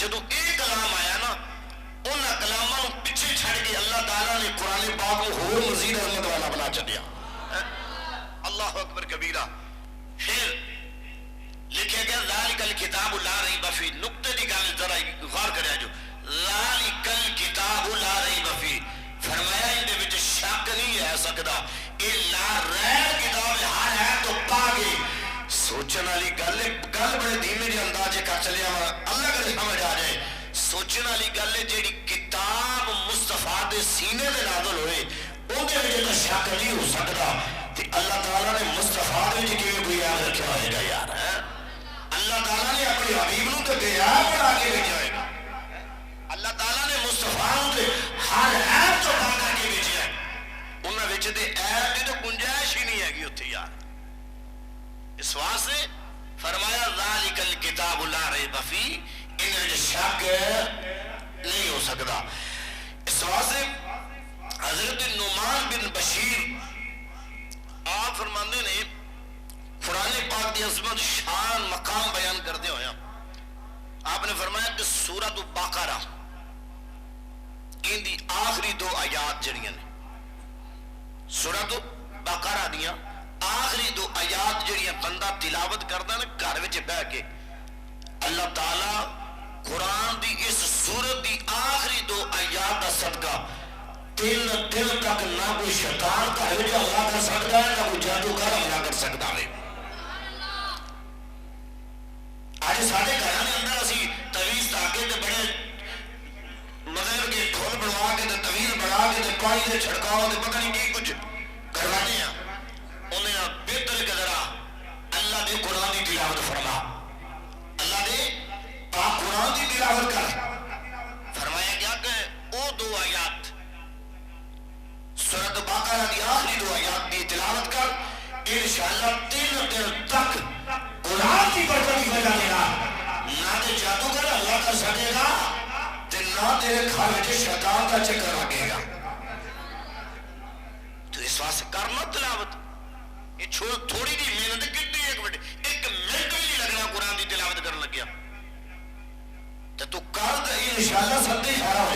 جدو ایک کلام آیا نا انہاں کلاماں پیچھے چھڑ کے اللہ تعالیٰ نے قرآن پاک کو اور مزید عظمت والا بنا چڑیا. اللہ اکبر کبیرہ. پھر لکھے گیا ذالک الکتاب لا ریب فیہ. نقطے دی گل ذرا غور کریا جو ذالک الکتاب لا ریب فیہ فرمایا ان دے وچ شک نہیں ہے سکدا یہ لا ریب کتاب ہر ہے تو پا گئی. سوچن والی گل بڑے دھیمے جے انداز کر چلیا وا اللہ کرے سمجھ آ جائے. سوچن والی گل ہے جیڑی کتاب مصطفیٰ دے سینے دے نازل ہوئے ان دے وچ تو شک نہیں ہو سکدا کہ اللہ تعالیٰ نے مصطفیٰ دے وچ کیویں کوئی یاد رکھیا ہوئے گا یار. اللہ تعالیٰ نے اپنے حبیب نو تے بے عیب بنا کے بھیجا ہوئے گا. اللہ تعالیٰ نے مصطفیٰ نو تے ہر عیب تو پاک کر کے بھیجا ہے. انہاں وچ تے عیب دی تو گنجائش ہی نہیں ہے اوتھے یار. اس واسطے فرمایا ذالک الکتاب لا ریب فیہ ان وچ شک نہیں ہو سکتا. اس واسطے حضرت نعمان بن بشیر آپ فرماندے نے قرآن پاک دی عظمت شان مقام بیان کردے ہویا آپ نے فرمایا کہ سورۃ بقرہ ان دی آخری دو آیات جڑیاں نے سورۃ بقرہ دیاں آخری دو آیات جڑیاں بندہ تلاوت کردا نا گھر وچ بیٹھ کے اللہ تعالی قرآن دی اس سورت دی آخری دو آیات دا صدقہ تین دن تک نہ کوئی شیطان گھر وچ حملہ کر سکتا ہے نہ کوئی جادوگر حملہ کر سکتا ہے. آج سارے گھراں دے اندر اسی تویز دھاگے تے بڑے مطلب کہ ڈھول بنوا کے تے تویز بنا کے تے پانی دے چھڑکاؤ تے پتہ نہیں کی کچھ کروانے ہیں. انہیں بہتر کہ ذرا اللہ دے قرآن دی تلاوت فرما اللہ دے پاک قرآن دی تلاوت کر. فرمایا گیا کہ او دو آیات سورۃ بقرہ دی آخری دو آیات دی تلاوت کر انشاءاللہ 3 دن تک قرآن کی برکت کی وجہ دینا نہ تے جادوگر اللہ کر سکے گا تے نہ تیرے گھر وچ شیطان کا چکر لگے گا. تو اس واسطے کرنا تلاوت یہ چھوڑ تھوڑی جی محنت کتنی ایک منٹ بھی نہیں لگنا قرآن کی تلاوت کرنے لگیا تو کر دے انشاءاللہ سب دی خیر